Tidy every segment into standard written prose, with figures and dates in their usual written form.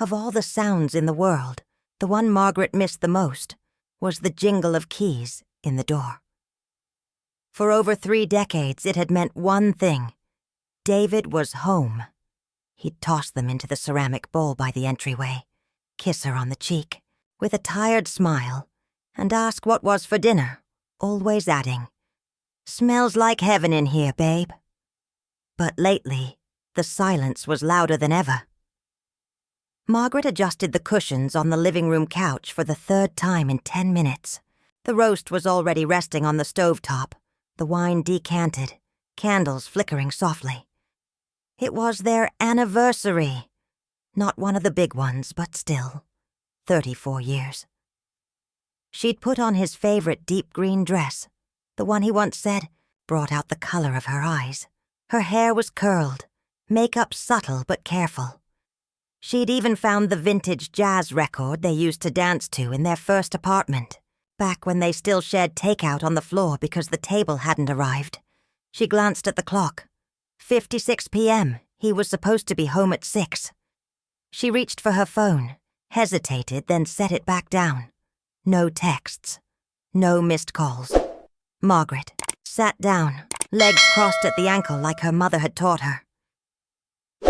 Of all the sounds in the world, the one Margaret missed the most was the jingle of keys in the door. For over 3 decades, it had meant one thing. David was home. He'd toss them into the ceramic bowl by the entryway, kiss her on the cheek, with a tired smile, and ask what was for dinner, always adding, "Smells like heaven in here, babe." But lately, the silence was louder than ever. Margaret adjusted the cushions on the living room couch for the 3rd time in 10 minutes. The roast was already resting on the stovetop, the wine decanted, candles flickering softly. It was their anniversary. Not one of the big ones, but still, 34 years. She'd put on his favorite deep green dress, the one he once said brought out the color of her eyes. Her hair was curled, makeup subtle but careful. She'd even found the vintage jazz record they used to dance to in their first apartment, back when they still shared takeout on the floor because the table hadn't arrived. She glanced at the clock. 56 p.m. He was supposed to be home at 6. She reached for her phone, hesitated, then set it back down. No texts. No missed calls. Margaret sat down, legs crossed at the ankle like her mother had taught her.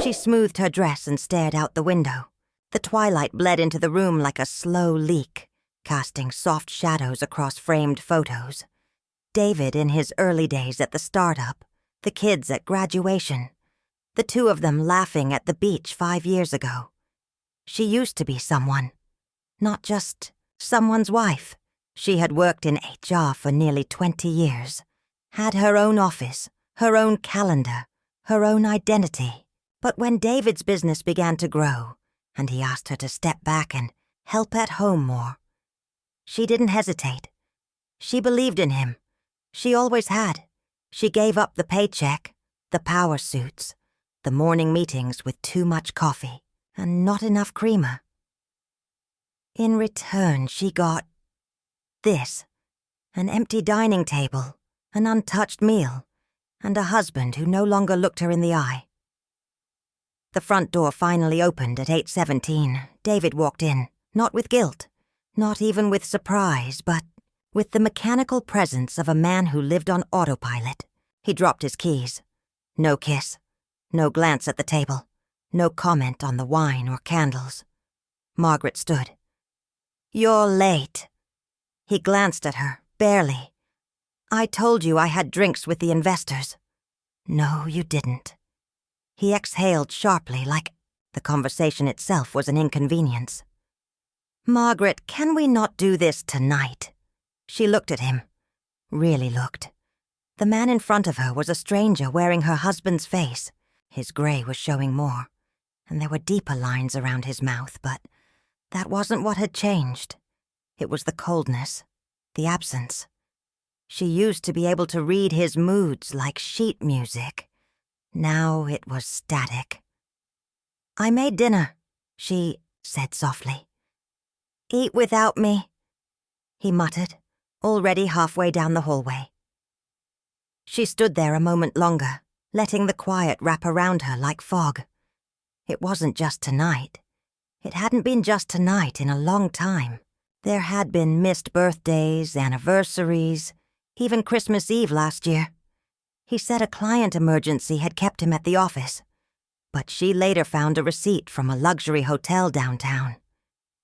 She smoothed her dress and stared out the window. The twilight bled into the room like a slow leak, casting soft shadows across framed photos. David in his early days at the startup, the kids at graduation, the 2 of them laughing at the beach 5 years ago. She used to be someone, not just someone's wife. She had worked in HR for nearly 20 years, had her own office, her own calendar, her own identity. But when David's business began to grow, and he asked her to step back and help at home more, she didn't hesitate. She believed in him. She always had. She gave up the paycheck, the power suits, the morning meetings with too much coffee and not enough creamer. In return, she got this: an empty dining table, an untouched meal, and a husband who no longer looked her in the eye. The front door finally opened at 8:17. David walked in, not with guilt, not even with surprise, but with the mechanical presence of a man who lived on autopilot. He dropped his keys. No kiss, no glance at the table, no comment on the wine or candles. Margaret stood. "You're late." He glanced at her, barely. "I told you I had drinks with the investors." "No, you didn't." He exhaled sharply, like the conversation itself was an inconvenience. "Margaret, can we not do this tonight?" She looked at him. Really looked. The man in front of her was a stranger wearing her husband's face. His gray was showing more, and there were deeper lines around his mouth, but that wasn't what had changed. It was the coldness, the absence. She used to be able to read his moods like sheet music. Now it was static. "I made dinner," she said softly. "Eat without me," he muttered, already halfway down the hallway. She stood there a moment longer, letting the quiet wrap around her like fog. It wasn't just tonight. It hadn't been just tonight in a long time. There had been missed birthdays, anniversaries, even Christmas Eve last year. He said a client emergency had kept him at the office, but she later found a receipt from a luxury hotel downtown.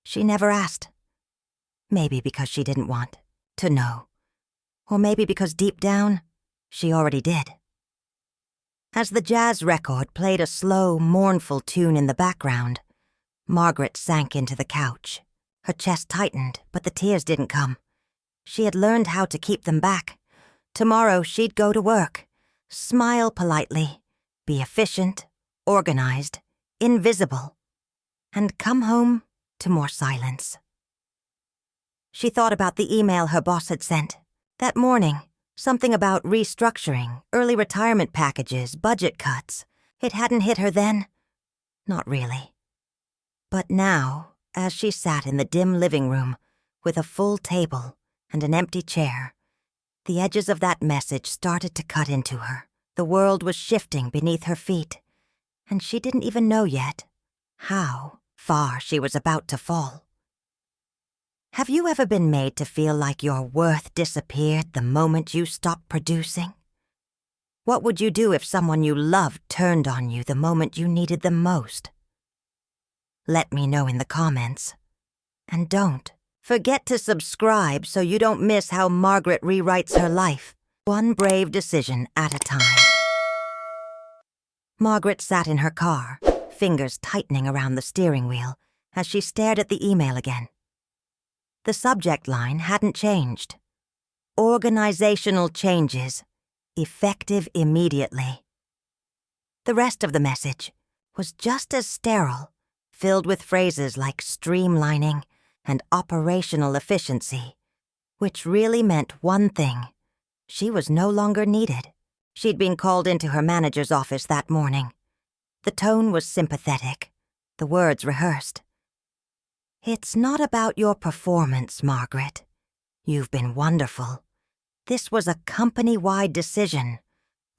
She never asked. Maybe because she didn't want to know. Or maybe because deep down, she already did. As the jazz record played a slow, mournful tune in the background, Margaret sank into the couch. Her chest tightened, but the tears didn't come. She had learned how to keep them back. Tomorrow she'd go to work, smile politely, be efficient, organized, invisible, and come home to more silence. She thought about the email her boss had sent. That morning, something about restructuring, early retirement packages, budget cuts. It hadn't hit her then. Not really. But now, as she sat in the dim living room, with a full table and an empty chair, the edges of that message started to cut into her. The world was shifting beneath her feet, and she didn't even know yet how. far she was about to fall. Have you ever been made to feel like your worth disappeared the moment you stopped producing? What would you do if someone you loved turned on you the moment you needed them most? Let me know in the comments. And don't forget to subscribe so you don't miss how Margaret rewrites her life, one brave decision at a time. Margaret sat in her car, fingers tightening around the steering wheel as she stared at the email again. The subject line hadn't changed. Organizational changes, effective immediately. The rest of the message was just as sterile, filled with phrases like streamlining and operational efficiency, which really meant one thing: she was no longer needed. She'd been called into her manager's office that morning. The tone was sympathetic, the words rehearsed. "It's not about your performance, Margaret. You've been wonderful. This was a company-wide decision.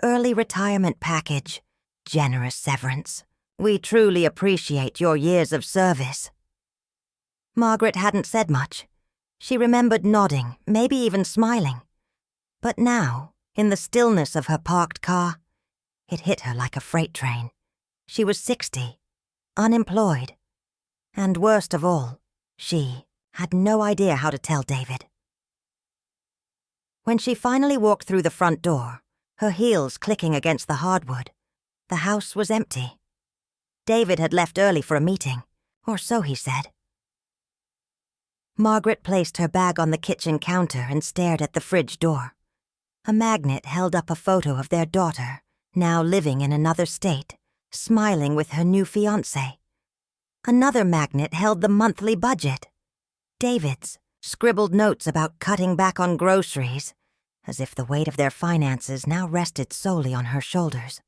Early retirement package, generous severance. We truly appreciate your years of service." Margaret hadn't said much. She remembered nodding, maybe even smiling. But now, in the stillness of her parked car, it hit her like a freight train. She was 60, unemployed, and worst of all, she had no idea how to tell David. When she finally walked through the front door, her heels clicking against the hardwood, the house was empty. David had left early for a meeting, or so he said. Margaret placed her bag on the kitchen counter and stared at the fridge door. A magnet held up a photo of their daughter, now living in another state, smiling with her new fiancé. Another magnet held the monthly budget. David's scribbled notes about cutting back on groceries, as if the weight of their finances now rested solely on her shoulders.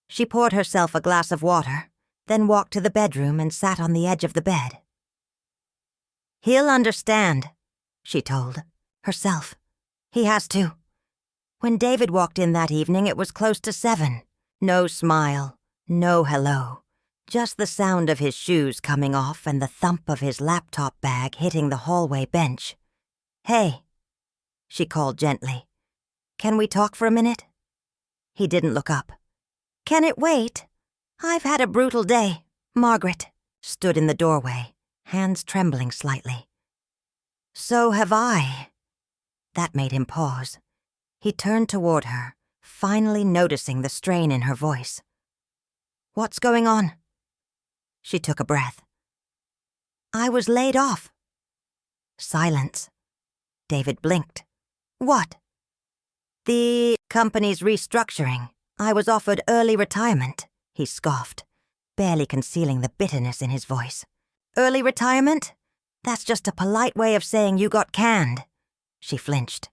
She poured herself a glass of water, then walked to the bedroom and sat on the edge of the bed. "He'll understand," she told herself. "He has to." When David walked in that evening, it was close to 7. No smile, no hello, just the sound of his shoes coming off and the thump of his laptop bag hitting the hallway bench. "Hey," she called gently. "Can we talk for a minute?" He didn't look up. "Can it wait? I've had a brutal day." Margaret stood in the doorway, hands trembling slightly. "So have I." That made him pause. He turned toward her, finally noticing the strain in her voice. "What's going on?" She took a breath. "I was laid off." Silence. David blinked. "What?" "The company's restructuring. I was offered early retirement," he scoffed, barely concealing the bitterness in his voice. "Early retirement? That's just a polite way of saying you got canned." She flinched.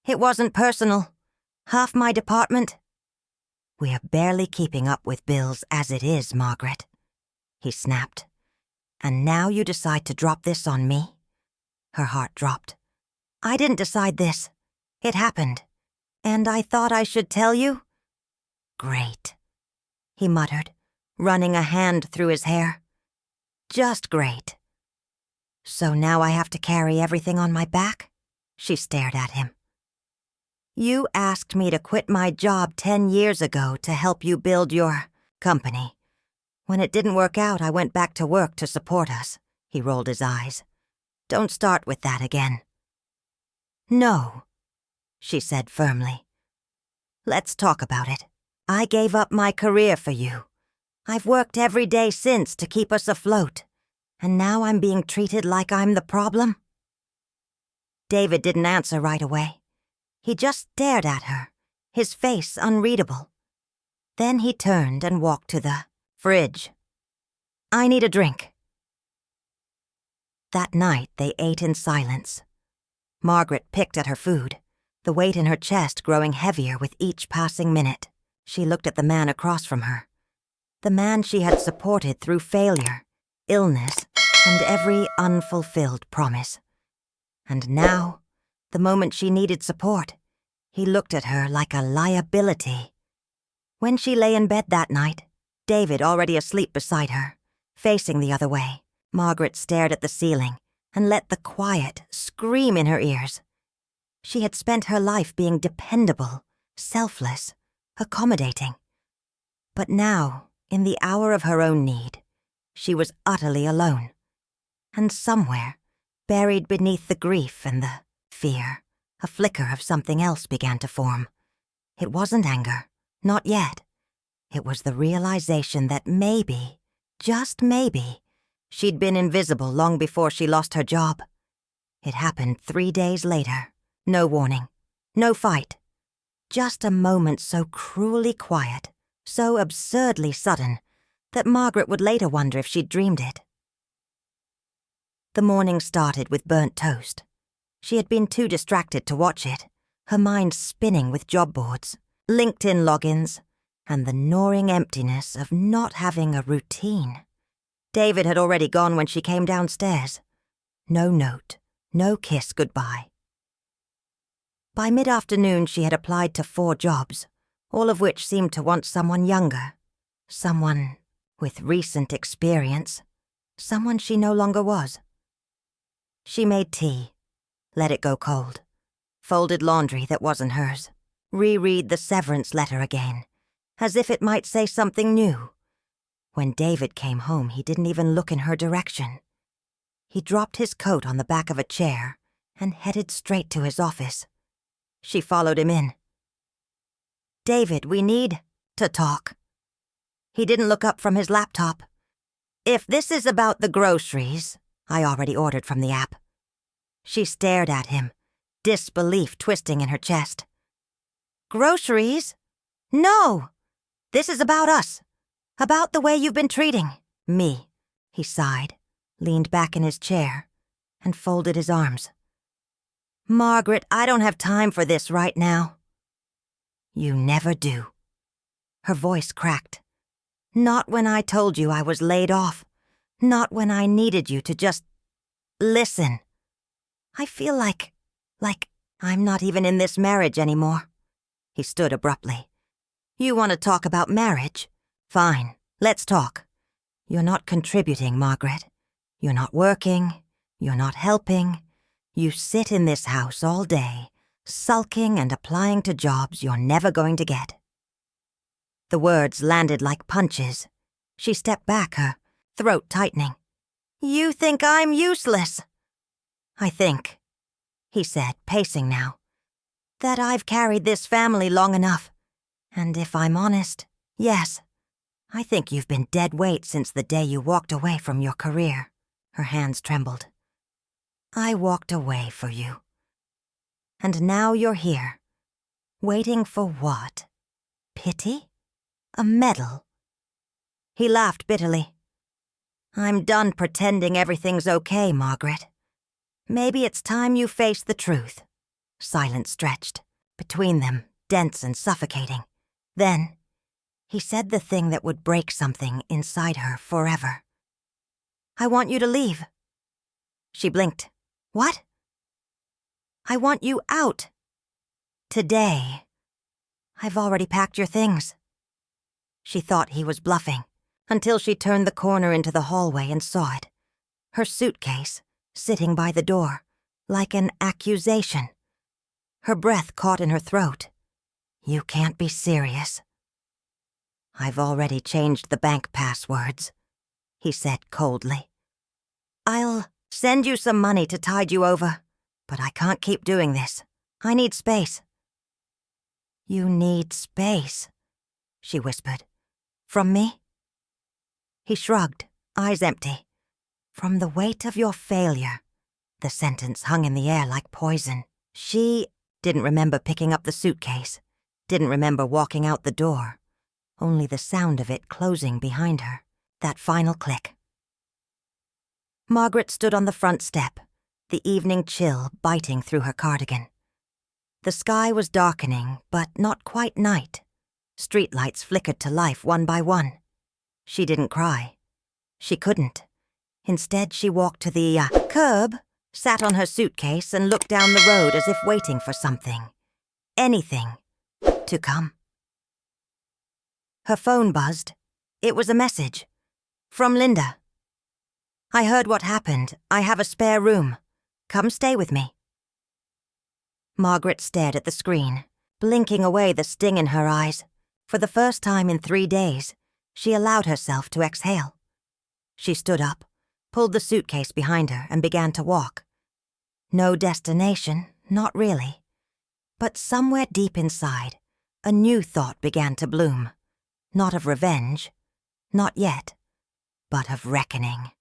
"It wasn't personal. Half my department—" "We're barely keeping up with bills as it is, Margaret," he snapped. "And now you decide to drop this on me?" Her heart dropped. "I didn't decide this. It happened. And I thought I should tell you." "Great," he muttered, running a hand through his hair. "Just great." "So now I have to carry everything on my back?" She stared at him. "You asked me to quit my job 10 years ago to help you build your company. When it didn't work out, I went back to work to support us." He rolled his eyes. "Don't start with that again." "No," she said firmly. "Let's talk about it. I gave up my career for you. I've worked every day since to keep us afloat, and now I'm being treated like I'm the problem?" David didn't answer right away. He just stared at her, his face unreadable. Then he turned and walked to the fridge. "I need a drink." That night they ate in silence. Margaret picked at her food, the weight in her chest growing heavier with each passing minute. She looked at the man across from her, the man she had supported through failure, illness, and every unfulfilled promise. And now, the moment she needed support, he looked at her like a liability. When she lay in bed that night, David already asleep beside her, Facing the other way, Margaret stared at the ceiling and let the quiet scream in her ears. She had spent her life being dependable, selfless, accommodating. But now, in the hour of her own need, she was utterly alone. And somewhere, buried beneath the grief and the fear, a flicker of something else began to form. It wasn't anger, not yet. It was the realization that maybe, just maybe, she'd been invisible long before she lost her job. It happened 3 days later. No warning, no fight. Just a moment so cruelly quiet, so absurdly sudden, that Margaret would later wonder if she'd dreamed it. The morning started with burnt toast. She had been too distracted to watch it, her mind spinning with job boards, LinkedIn logins, and the gnawing emptiness of not having a routine. David had already gone when she came downstairs. No note, no kiss goodbye. By mid-afternoon, she had applied to 4 jobs, all of which seemed to want someone younger, someone with recent experience, someone she no longer was. She made tea, let it go cold, folded laundry that wasn't hers, reread the severance letter again, as if it might say something new. When David came home, he didn't even look in her direction. He dropped his coat on the back of a chair and headed straight to his office. She followed him in. "David, we need to talk." He didn't look up from his laptop. "If this is about the groceries, I already ordered from the app." She stared at him, disbelief twisting in her chest. "Groceries? No! This is about us. About the way you've been treating me." He sighed, leaned back in his chair, and folded his arms. "Margaret, I don't have time for this right now." "You never do." Her voice cracked. "Not when I told you I was laid off. Not when I needed you to just listen. I feel like I'm not even in this marriage anymore." He stood abruptly. "You want to talk about marriage? Fine, let's talk. You're not contributing, Margaret. You're not working. You're not helping. You sit in this house all day, sulking and applying to jobs you're never going to get." The words landed like punches. She stepped back, her throat tightening. "You think I'm useless?" "I think," he said, pacing now, "that I've carried this family long enough. And if I'm honest, yes, I think you've been dead weight since the day you walked away from your career." Her hands trembled. "I walked away for you. And now you're here. Waiting for what? Pity? A medal?" He laughed bitterly. "I'm done pretending everything's okay, Margaret. Maybe it's time you face the truth." Silence stretched, between them, dense and suffocating. Then, he said the thing that would break something inside her forever. "I want you to leave." She blinked. "What?" "I want you out. Today. I've already packed your things." She thought he was bluffing, until she turned the corner into the hallway and saw it. Her suitcase, sitting by the door, like an accusation. Her breath caught in her throat. "You can't be serious." "I've already changed the bank passwords," he said coldly. "I'll send you some money to tide you over, but I can't keep doing this. I need space." "You need space," she whispered. "From me?" He shrugged, eyes empty. "From the weight of your failure." The sentence hung in the air like poison. She didn't remember picking up the suitcase, didn't remember walking out the door, only the sound of it closing behind her, that final click. Margaret stood on the front step, the evening chill biting through her cardigan. The sky was darkening, but not quite night. Streetlights flickered to life one by one. She didn't cry. She couldn't. Instead, she walked to the curb, sat on her suitcase, and looked down the road as if waiting for something, anything, to come. Her phone buzzed. It was a message. From Linda. I heard what happened. I have a spare room. Come stay with me." Margaret stared at the screen, blinking away the sting in her eyes. For the first time in 3 days, she allowed herself to exhale. She stood up, pulled the suitcase behind her, and began to walk. No destination, not really. But somewhere deep inside, a new thought began to bloom. Not of revenge, not yet, but of reckoning.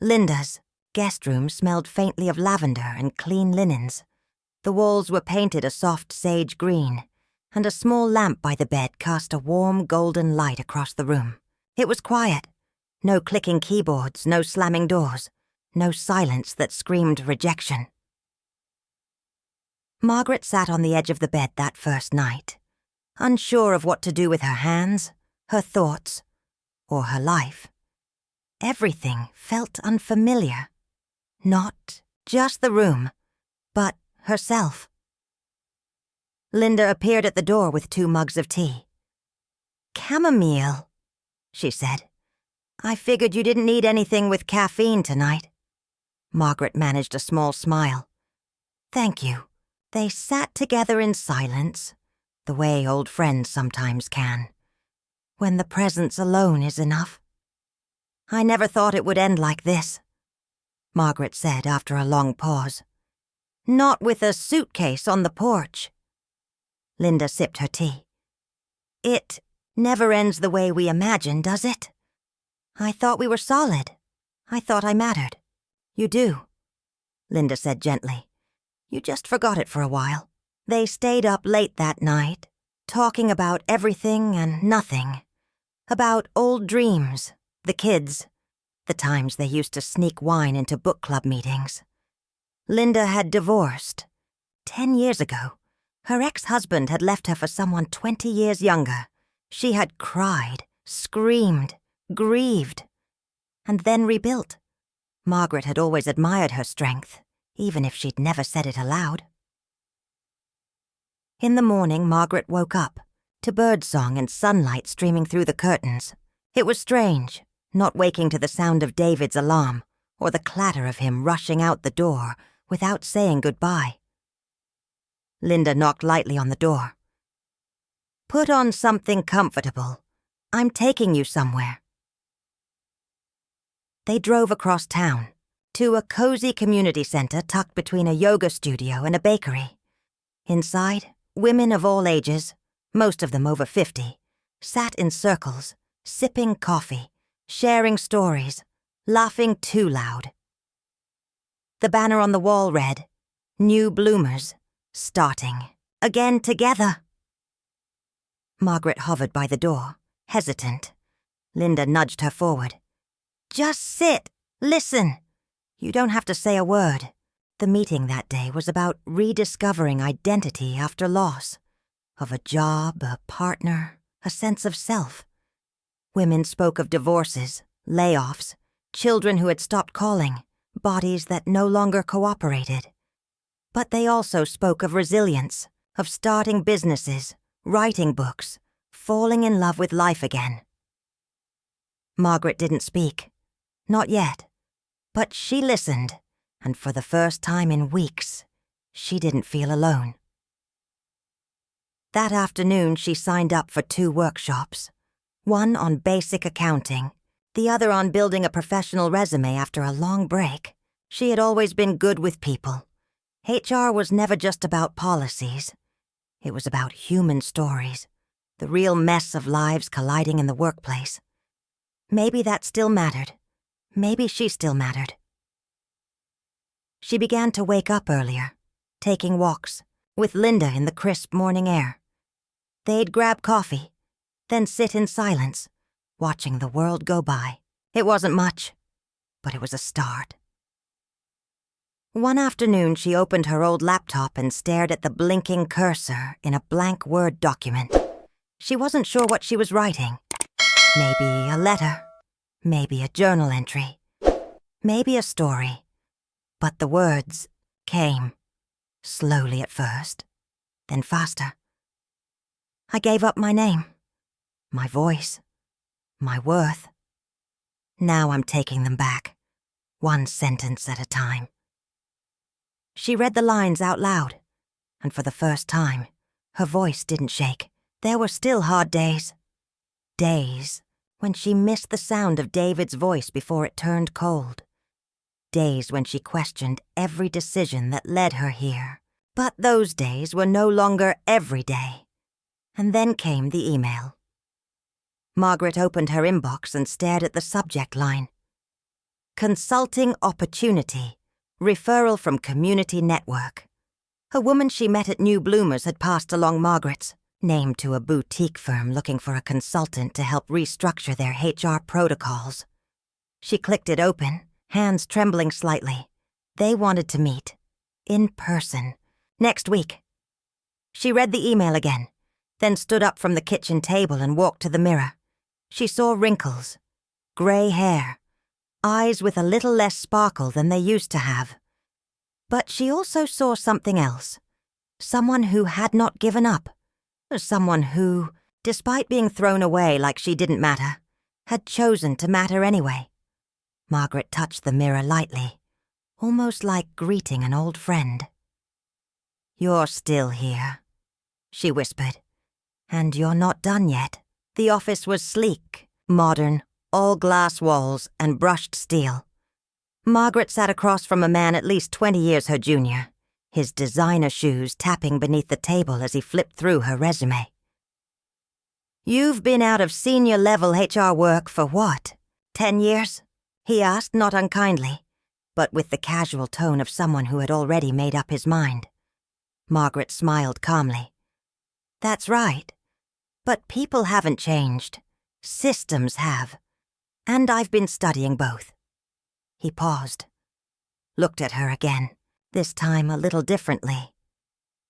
Linda's guest room smelled faintly of lavender and clean linens. The walls were painted a soft sage green, and a small lamp by the bed cast a warm golden light across the room. It was quiet. No clicking keyboards, no slamming doors, no silence that screamed rejection. Margaret sat on the edge of the bed that first night, unsure of what to do with her hands, her thoughts, or her life. Everything felt unfamiliar. Not just the room, but herself. Linda appeared at the door with 2 mugs of tea. "Chamomile," she said. "I figured you didn't need anything with caffeine tonight." Margaret managed a small smile. "Thank you." They sat together in silence, the way old friends sometimes can, when the presence alone is enough. "I never thought it would end like this," Margaret said after a long pause. "Not with a suitcase on the porch." Linda sipped her tea. "It never ends the way we imagine, does it? I thought we were solid. I thought I mattered." "You do," Linda said gently. "You just forgot it for a while." They stayed up late that night, talking about everything and nothing. About old dreams, the kids, the times they used to sneak wine into book club meetings. Linda had divorced 10 years ago. Her ex-husband had left her for someone 20 years younger. She had cried, screamed, grieved, and then rebuilt. Margaret had always admired her strength, even if she'd never said it aloud. In the morning, Margaret woke up to birdsong and sunlight streaming through the curtains. It was strange, not waking to the sound of David's alarm or the clatter of him rushing out the door without saying goodbye. Linda knocked lightly on the door. "Put on something comfortable. I'm taking you somewhere." They drove across town to a cozy community center tucked between a yoga studio and a bakery. Inside, women of all ages, most of them over 50, sat in circles, sipping coffee, sharing stories, laughing too loud. The banner on the wall read, "New bloomers, starting again together." Margaret hovered by the door, hesitant. Linda nudged her forward. "Just sit, listen. You don't have to say a word." The meeting that day was about rediscovering identity after loss, of a job, a partner, a sense of self. Women spoke of divorces, layoffs, children who had stopped calling, bodies that no longer cooperated. But they also spoke of resilience, of starting businesses, writing books, falling in love with life again. Margaret didn't speak. Not yet. But she listened, and for the first time in weeks, she didn't feel alone. That afternoon, she signed up for 2 workshops, one on basic accounting, the other on building a professional resume after a long break. She had always been good with people. HR was never just about policies. It was about human stories, the real mess of lives colliding in the workplace. Maybe that still mattered. Maybe she still mattered. She began to wake up earlier, taking walks, with Linda in the crisp morning air. They'd grab coffee, then sit in silence, watching the world go by. It wasn't much, but it was a start. One afternoon, she opened her old laptop and stared at the blinking cursor in a blank Word document. She wasn't sure what she was writing. Maybe a letter, maybe a journal entry, maybe a story. But the words came, slowly at first, then faster. "I gave up my name, my voice, my worth. Now I'm taking them back, one sentence at a time. She read the lines out loud, and for the first time, her voice didn't shake. There were still hard days. Days when she missed the sound of David's voice before it turned cold. Days when she questioned every decision that led her here. But those days were no longer every day. And then came the email. Margaret opened her inbox and stared at the subject line. Consulting opportunity. Referral from community network. A woman she met at New Bloomers had passed along Margaret's name to a boutique firm looking for a consultant to help restructure their HR protocols. She clicked it open, hands trembling slightly. They wanted to meet. In person. Next week. She read the email again, then stood up from the kitchen table and walked to the mirror. She saw wrinkles, gray hair, eyes with a little less sparkle than they used to have. But she also saw something else. Someone who had not given up. Someone who, despite being thrown away like she didn't matter, had chosen to matter anyway. Margaret touched the mirror lightly, almost like greeting an old friend. "You're still here," she whispered. "And you're not done yet." The office was sleek, modern, all glass walls and brushed steel. Margaret sat across from a man at least 20 years her junior, his designer shoes tapping beneath the table as he flipped through her resume. "You've been out of senior-level HR work for what, 10 years?" he asked, not unkindly, but with the casual tone of someone who had already made up his mind. Margaret smiled calmly. "That's right. But people haven't changed. Systems have. And I've been studying both." He paused, looked at her again, this time a little differently.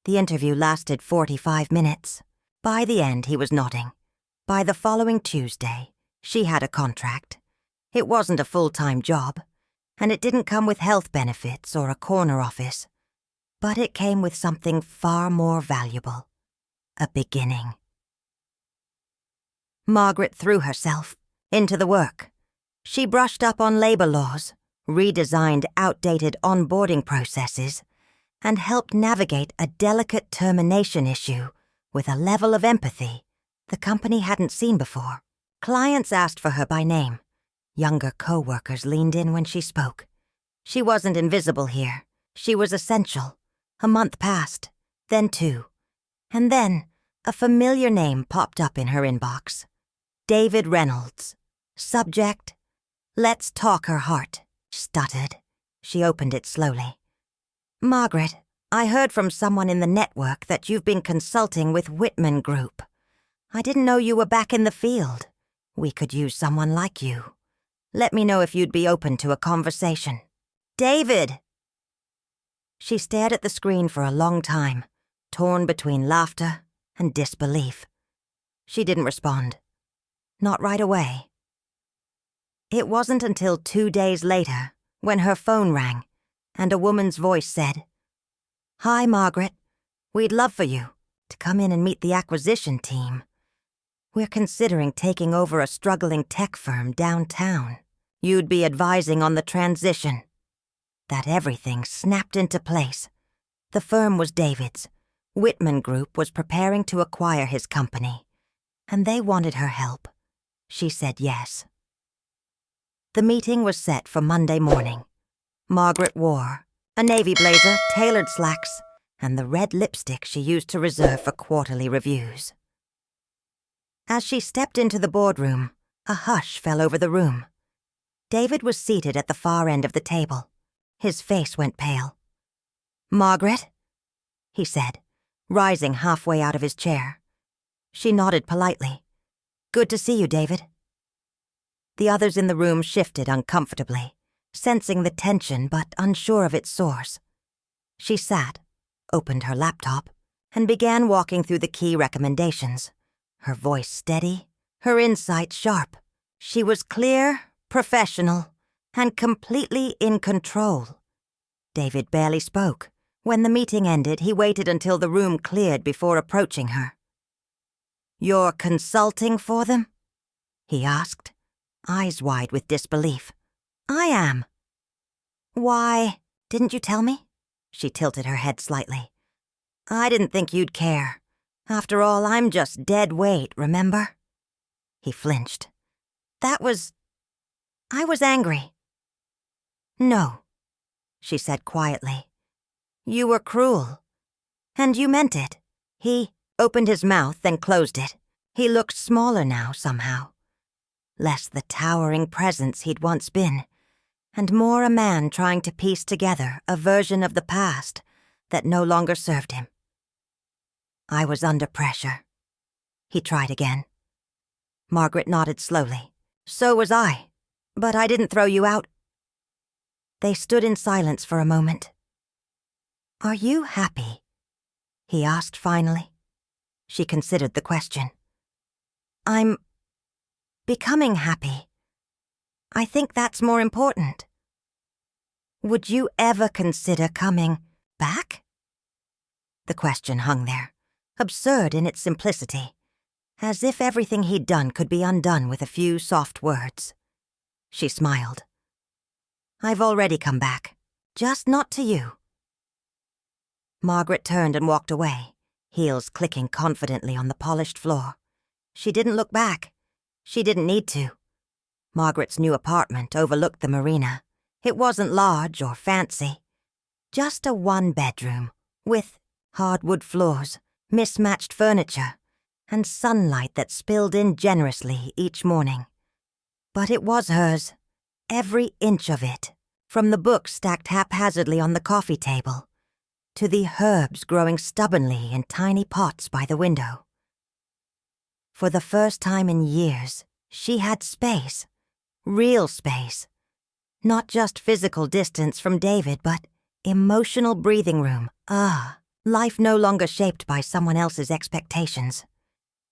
The interview lasted 45 minutes. By the end, he was nodding. By the following Tuesday, she had a contract. It wasn't a full-time job, and it didn't come with health benefits or a corner office. But it came with something far more valuable. A beginning. Margaret threw herself into the work. She brushed up on labor laws, redesigned outdated onboarding processes, and helped navigate a delicate termination issue with a level of empathy the company hadn't seen before. Clients asked for her by name. Younger co-workers leaned in when she spoke. She wasn't invisible here. She was essential. A month passed, then 2, and then a familiar name popped up in her inbox. David Reynolds. Subject, "Let's talk her heart," stuttered. She opened it slowly. "Margaret, I heard from someone in the network that you've been consulting with Whitman Group. I didn't know you were back in the field. We could use someone like you. Let me know if you'd be open to a conversation." "David!" She stared at the screen for a long time, torn between laughter and disbelief. She didn't respond. Not right away. It wasn't until 2 days later, when her phone rang, and a woman's voice said, "Hi, Margaret. We'd love for you to come in and meet the acquisition team. We're considering taking over a struggling tech firm downtown. You'd be advising on the transition." That everything snapped into place. The firm was David's. Whitman Group was preparing to acquire his company, and they wanted her help. She said yes. The meeting was set for Monday morning. Margaret wore a navy blazer, tailored slacks, and the red lipstick she used to reserve for quarterly reviews. As she stepped into the boardroom, a hush fell over the room. David was seated at the far end of the table. His face went pale. "Margaret?" he said, rising halfway out of his chair. She nodded politely. "Good to see you, David." The others in the room shifted uncomfortably, sensing the tension but unsure of its source. She sat, opened her laptop, and began walking through the key recommendations, her voice steady, her insight sharp. She was clear, professional, and completely in control. David barely spoke. When the meeting ended, he waited until the room cleared before approaching her. "You're consulting for them?" he asked. eyes wide with disbelief. "I am." "Why, didn't you tell me?" She tilted her head slightly. "I didn't think you'd care. After all, I'm just dead weight, remember?" He flinched. I was angry." "No," she said quietly. "You were cruel. And you meant it." He opened his mouth, then closed it. He looked smaller now, somehow. Less the towering presence he'd once been, and more a man trying to piece together a version of the past that no longer served him. "I was under pressure." He tried again. Margaret nodded slowly. "So was I. But I didn't throw you out." They stood in silence for a moment. "Are you happy?" he asked finally. She considered the question. "I'm becoming happy. I think that's more important." "Would you ever consider coming back?" The question hung there, absurd in its simplicity, as if everything he'd done could be undone with a few soft words. She smiled. "I've already come back, just not to you." Margaret turned and walked away, heels clicking confidently on the polished floor. She didn't look back. She didn't need to. Margaret's new apartment overlooked the marina. It wasn't large or fancy. Just a one-bedroom, with hardwood floors, mismatched furniture, and sunlight that spilled in generously each morning. But it was hers, every inch of it, from the books stacked haphazardly on the coffee table, to the herbs growing stubbornly in tiny pots by the window. For the first time in years, she had space, real space. Not just physical distance from David, but emotional breathing room. Life no longer shaped by someone else's expectations.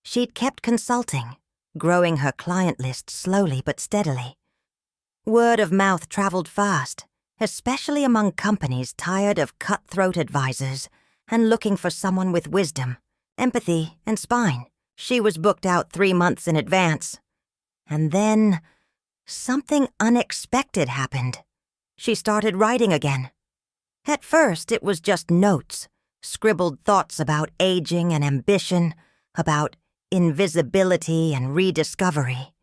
She'd kept consulting, growing her client list slowly but steadily. Word of mouth traveled fast, especially among companies tired of cutthroat advisors and looking for someone with wisdom, empathy, and spine. She was booked out 3 months in advance. And then something unexpected happened. She started writing again. At first, it was just notes, scribbled thoughts about aging and ambition, about invisibility and rediscovery.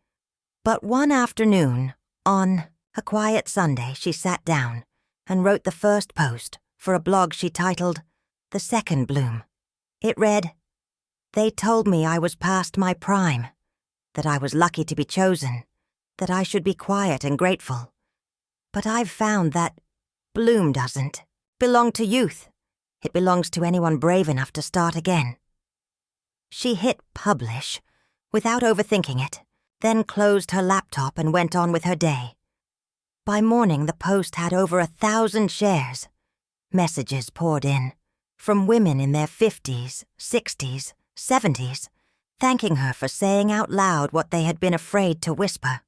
But one afternoon, on a quiet Sunday, she sat down and wrote the first post for a blog she titled The Second Bloom. It read, "They told me I was past my prime, that I was lucky to be chosen, that I should be quiet and grateful. But I've found that bloom doesn't belong to youth. It belongs to anyone brave enough to start again." She hit publish without overthinking it, then closed her laptop and went on with her day. By morning, the post had over 1,000 shares. Messages poured in, from women in their 50s, 60s, 70s, thanking her for saying out loud what they had been afraid to whisper.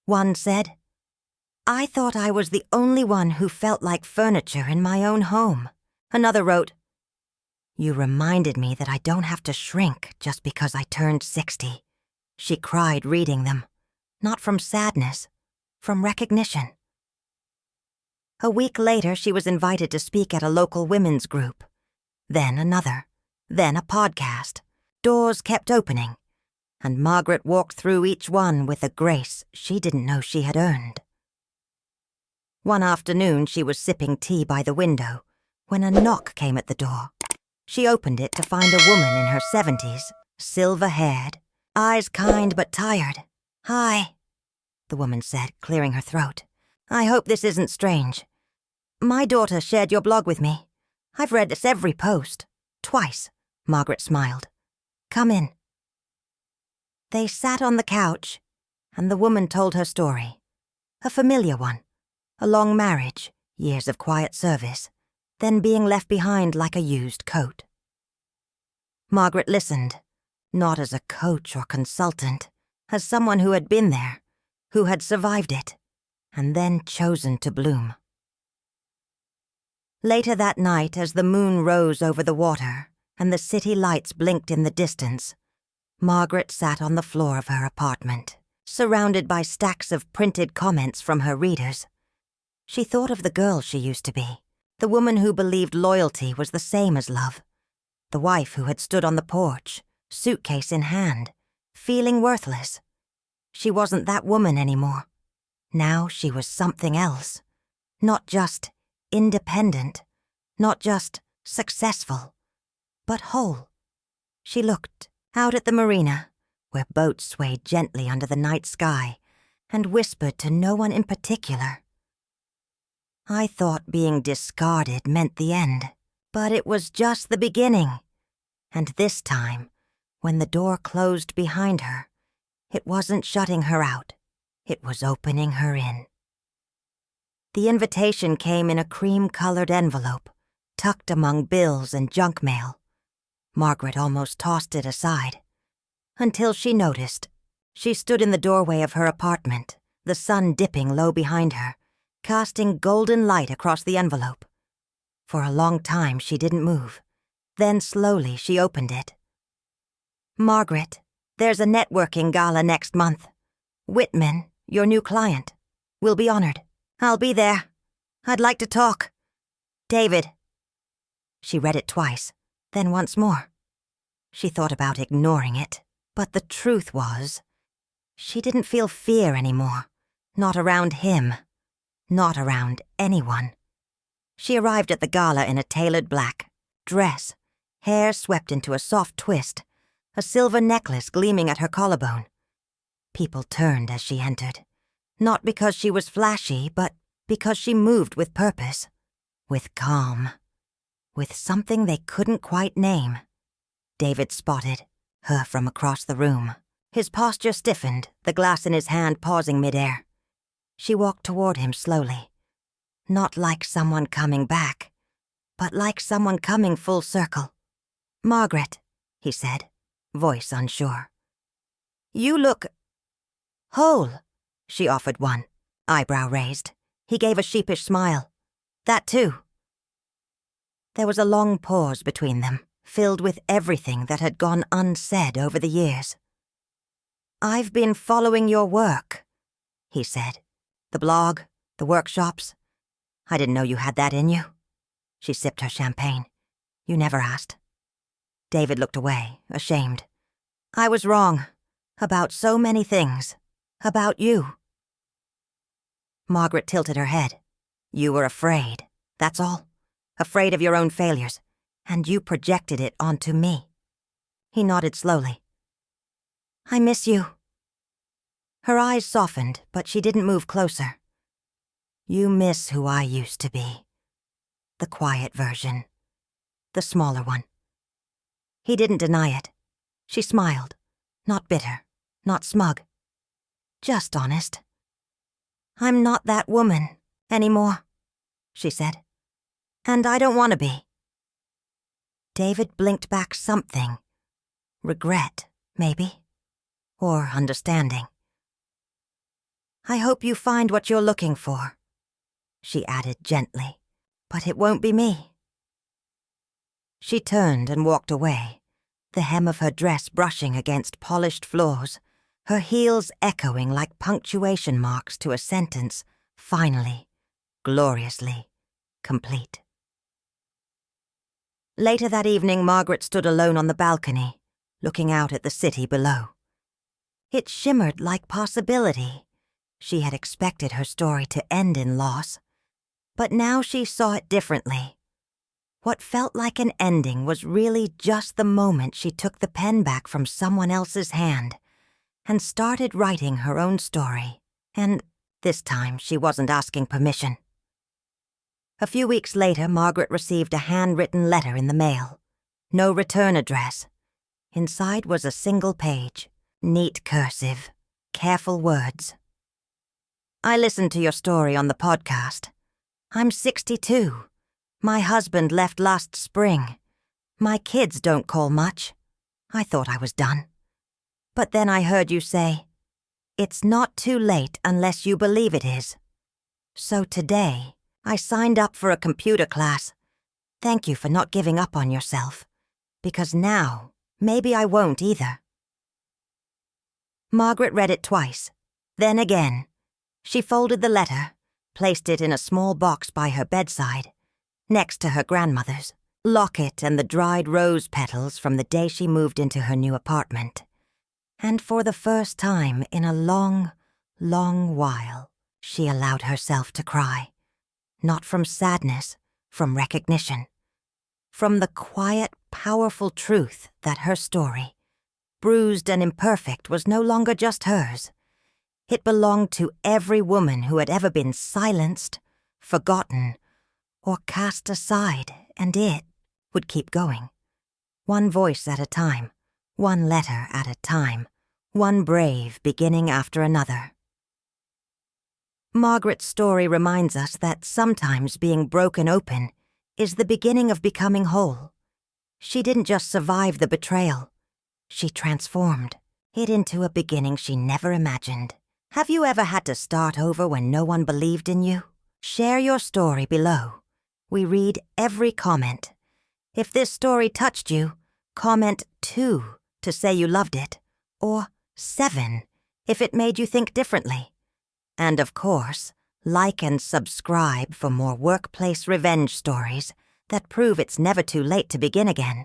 One said, "I thought I was the only one who felt like furniture in my own home." Another wrote, "You reminded me that I don't have to shrink just because I turned 60. She cried reading them, not from sadness, from recognition. A week later, she was invited to speak at a local women's group. Then another, then a podcast. Doors kept opening, and Margaret walked through each one with a grace she didn't know she had earned. One afternoon, she was sipping tea by the window when a knock came at the door. She opened it to find a woman in her 70s, silver-haired, eyes kind but tired. "Hi," the woman said, clearing her throat. "I hope this isn't strange. My daughter shared your blog with me. I've read its every post. Twice," Margaret smiled. "Come in." They sat on the couch, and the woman told her story. A familiar one. A long marriage, years of quiet service, then being left behind like a used coat. Margaret listened, not as a coach or consultant, as someone who had been there, who had survived it, and then chosen to bloom. Later that night, as the moon rose over the water and the city lights blinked in the distance, Margaret sat on the floor of her apartment, surrounded by stacks of printed comments from her readers. She thought of the girl she used to be, the woman who believed loyalty was the same as love, the wife who had stood on the porch, suitcase in hand, feeling worthless. She wasn't that woman anymore. Now she was something else. Not just independent, not just successful, but whole. She looked out at the marina, where boats swayed gently under the night sky, and whispered to no one in particular. I thought being discarded meant the end, but it was just the beginning. And this time, when the door closed behind her, it wasn't shutting her out, it was opening her in. The invitation came in a cream-colored envelope, tucked among bills and junk mail. Margaret almost tossed it aside, until she noticed. She stood in the doorway of her apartment, the sun dipping low behind her, casting golden light across the envelope. For a long time she didn't move. Then slowly she opened it. Margaret, there's a networking gala next month. Whitman, your new client, will be honored. I'll be there. I'd like to talk. David. She read it twice, then once more. She thought about ignoring it, but the truth was, she didn't feel fear anymore. Not around him. Not around anyone. She arrived at the gala in a tailored black dress, hair swept into a soft twist, a silver necklace gleaming at her collarbone. People turned as she entered, not because she was flashy, but because she moved with purpose, with calm, with something they couldn't quite name. David spotted her from across the room. His posture stiffened, the glass in his hand pausing midair. She walked toward him slowly, not like someone coming back, but like someone coming full circle. Margaret, he said, voice unsure. You look whole, she offered one, eyebrow raised. He gave a sheepish smile. That too. There was a long pause between them, filled with everything that had gone unsaid over the years. I've been following your work, he said. The blog, the workshops. I didn't know you had that in you. She sipped her champagne. You never asked. David looked away, ashamed. I was wrong. About so many things. About you. Margaret tilted her head. You were afraid, that's all. Afraid of your own failures, and you projected it onto me. He nodded slowly. I miss you. Her eyes softened, but she didn't move closer. You miss who I used to be. The quiet version. The smaller one. He didn't deny it. She smiled. Not bitter, not smug. Just honest. I'm not that woman anymore, she said. And I don't want to be. David blinked back something. Regret, maybe. Or understanding. I hope you find what you're looking for, she added gently. But it won't be me. She turned and walked away, the hem of her dress brushing against polished floors, her heels echoing like punctuation marks to a sentence, finally, gloriously, complete. Later that evening, Margaret stood alone on the balcony, looking out at the city below. It shimmered like possibility. She had expected her story to end in loss, but now she saw it differently. What felt like an ending was really just the moment she took the pen back from someone else's hand and started writing her own story. And this time she wasn't asking permission. A few weeks later, Margaret received a handwritten letter in the mail. No return address. Inside was a single page, neat cursive, careful words. I listened to your story on the podcast. I'm 62. My husband left last spring. My kids don't call much. I thought I was done. But then I heard you say, it's not too late unless you believe it is. So today, I signed up for a computer class. Thank you for not giving up on yourself. Because now, maybe I won't either. Margaret read it twice, then again. She folded the letter, placed it in a small box by her bedside, next to her grandmother's locket and the dried rose petals from the day she moved into her new apartment. And for the first time in a long, long while, she allowed herself to cry. Not from sadness, from recognition. From the quiet, powerful truth that her story, bruised and imperfect, was no longer just hers. It belonged to every woman who had ever been silenced, forgotten, or cast aside, and it would keep going. One voice at a time, one letter at a time, one brave beginning after another. Margaret's story reminds us that sometimes being broken open is the beginning of becoming whole. She didn't just survive the betrayal. She transformed it into a beginning she never imagined. Have you ever had to start over when no one believed in you? Share your story below. We read every comment. If this story touched you, comment 2 to say you loved it, or 7 if it made you think differently. And of course, like and subscribe for more workplace revenge stories that prove it's never too late to begin again.